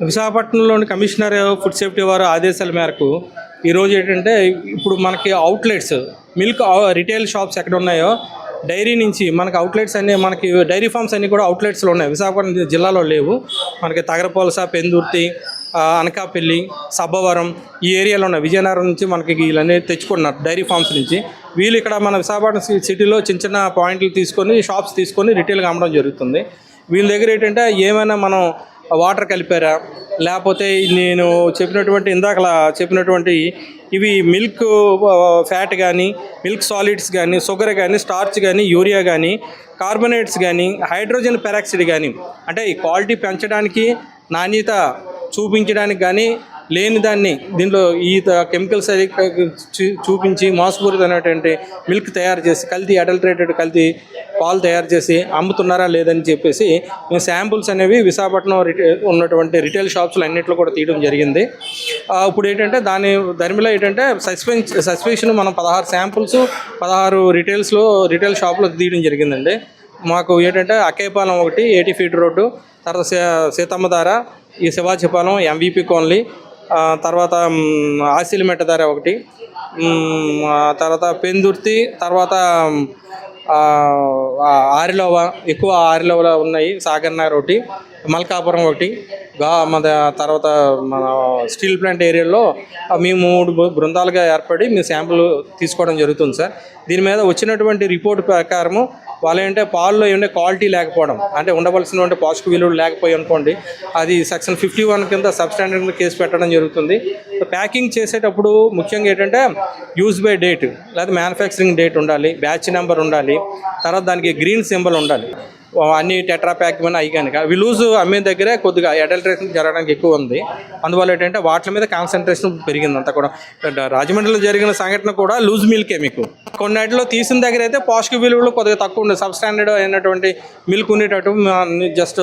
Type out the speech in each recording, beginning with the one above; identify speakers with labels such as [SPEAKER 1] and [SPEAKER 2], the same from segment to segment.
[SPEAKER 1] విశాఖపట్నంలోని commissioner food safety వారి ఆదేశాల మేరకు ఈరోజు ఏంటంటే ఇప్పుడు మనకి అవుట్లెట్స్ మిల్క్ రిటైల్ షాప్స్ ఎక్కడ ఉన్నాయో డైరీ నుంచి మనకి అవుట్లెట్స్ అన్నీ మనకి డైరీ ఫార్మ్స్ అన్నీ కూడా అవుట్లెట్స్లో ఉన్నాయి. విశాఖపట్నం జిల్లాలో లేవు. మనకి తగరపోలస, పెందుర్తి, అనకాపల్లి, సబ్బవరం ఈ ఏరియాలో ఉన్నాయి. విజయనగరం నుంచి మనకి వీళ్ళన్నీ తెచ్చుకున్నారు డైరీ ఫార్మ్స్ నుంచి. వీళ్ళు ఇక్కడ మన విశాఖపట్నం సిటీలో చిన్న చిన్న పాయింట్లు తీసుకొని షాప్స్ తీసుకొని రిటైల్గా అమ్మడం జరుగుతుంది. వీళ్ళ దగ్గర ఏంటంటే ఏమైనా మనం వాటర్ కలిపారా, లేకపోతే నేను ఇందాకలా చెప్పినటువంటి ఇవి మిల్క్ ఫ్యాట్ కానీ, మిల్క్ సాలిడ్స్ కానీ, షుగర్ కానీ, స్టార్చ్ కానీ, యూరియా కానీ, కార్బోనేట్స్ కానీ, హైడ్రోజన్ పెరాక్సైడ్ కానీ, అంటే ఈ క్వాలిటీ పెంచడానికి, నాణ్యత చూపించడానికి కానీ లేని దాన్ని దీంట్లో ఈ కెమికల్స్ అది చూపించి మోసపూరితమైనటువంటి మిల్క్ తయారు చేసి అడల్టరేటెడ్ కల్తీ పాలు తయారు చేసి అమ్ముతున్నారా లేదని చెప్పేసి మేము శాంపుల్స్ అనేవి విశాఖపట్నం ఉన్నటువంటి రిటైల్ షాప్స్లో అన్నింటిలో కూడా తీయడం జరిగింది. ఇప్పుడు ఏంటంటే దానిలో ఏంటంటే సస్పెన్షన్ మనం 16 శాంపుల్స్ 16 రిటైల్ షాప్లో తీయడం జరిగిందండి. మాకు ఏంటంటే అక్కేపాలెం ఒకటి, 80 ఫీట్ రోడ్డు, తర్వాత సీతమ్మధార, ఈ శివాజీపాలెం, ఎంవిపి కాలనీ, తర్వాత ఆసిలిమెట్ట ధార ఒకటి, తర్వాత పెందుర్తి, తర్వాత ఆరిలోవ, ఎక్కువ ఆరిలోవలో ఉన్నాయి, సాగర్నగర్ ఒకటి, మల్కాపురం ఒకటి, తర్వాత మన స్టీల్ ప్లాంట్ ఏరియాలో మేము 3 బృందాలుగా ఏర్పడి మేము శాంపుల్ తీసుకోవడం జరుగుతుంది సార్. దీని మీద వచ్చినటువంటి రిపోర్ట్ ప్రకారము వాళ్ళు ఏంటంటే పాల్లో ఏంటంటే క్వాలిటీ లేకపోవడం, అంటే ఉండవలసినటువంటి పాజిటివ్ విలువలు లేకపోయి అనుకోండి, అది సెక్షన్ 51 కింద సబ్స్టాండర్డ్ కింద కేసు పెట్టడం జరుగుతుంది. ప్యాకింగ్ చేసేటప్పుడు ముఖ్యంగా ఏంటంటే యూజ్ బై డేట్ లేదా మ్యానుఫ్యాక్చరింగ్ డేట్ ఉండాలి, బ్యాచ్ నెంబర్ ఉండాలి, తర్వాత దానికి గ్రీన్ సింబల్ ఉండాలి. అన్ని టెట్రా ప్యాక్ మీద అవి కనుక అవి లూజ్ అమ్మే దగ్గరే కొద్దిగా అడల్టరేషన్ జరగడానికి ఎక్కువ ఉంది. అందువల్ల ఏంటంటే వాటి మీద కాన్సన్ట్రేషన్ పెరిగింది అంతా కూడా. రాజమండ్రిలో జరిగిన సంఘటన కూడా లూజ్ మిల్కే. మీకు కొన్నిటిలో తీసిన దగ్గర అయితే పాజిటివ్ విలువలు కొద్దిగా తక్కువ ఉంది, సబ్ స్టాండర్డ్ అయినటువంటి మిల్క్ ఉండేటట్టు జస్ట్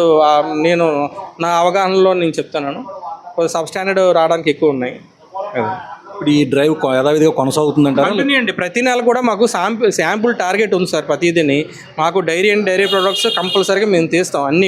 [SPEAKER 1] నేను నా అవగాహనలో నేను చెప్తున్నాను. కొద్దిగా సబ్ స్టాండర్డ్ రావడానికి ఎక్కువ ఉన్నాయి.
[SPEAKER 2] ఇప్పుడు ఈ డ్రైవ్ యథావిధిగా కొనసాగుతుందంటారా?
[SPEAKER 1] అండి, ప్రతి నెల కూడా మాకు శాంపుల్ టార్గెట్ ఉంది సార్. ప్రతిదీని మాకు డైరీ అండ్ డైరీ ప్రొడక్ట్స్ కంపల్సరీగా మేము తీస్తాం. అన్ని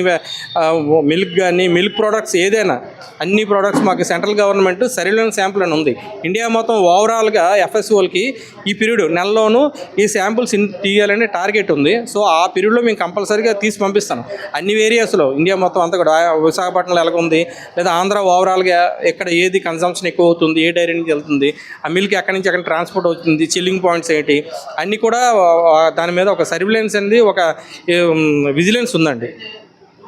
[SPEAKER 1] మిల్క్ కానీ, మిల్క్ ప్రొడక్ట్స్ ఏదైనా అన్ని ప్రొడక్ట్స్ మాకు సెంట్రల్ గవర్నమెంట్ సర్వేలెన్స్ శాంపుల్ అని ఉంది. ఇండియా మొత్తం ఓవరాల్గా ఎఫ్ఎస్ఓలకి ఈ పీరియడ్ నెలలోనూ ఈ శాంపుల్స్ తీయాలనే టార్గెట్ ఉంది. సో ఆ పీరియడ్లో మేము కంపల్సరీగా తీసి పంపిస్తాం అన్ని ఏరియాస్లో. ఇండియా మొత్తం అంతా కూడా విశాఖపట్నంలో ఎలాగ ఉంది, లేదా ఆంధ్ర ఓవరాల్గా ఎక్కడ ఏది కన్సంప్షన్ ఎక్కువ అవుతుంది, ఏ డైరీ నుంచి వెళ్తుంది, ఆ మిల్క్ ఎక్కడి నుంచి ఎక్కడ ట్రాన్స్పోర్ట్ అవుతుంది, చిల్లింగ్ పాయింట్స్ ఏంటి, అన్నీ కూడా దాని మీద ఒక సర్వేలెన్స్ అనేది, ఒక విజిలెన్స్ ఉందండి.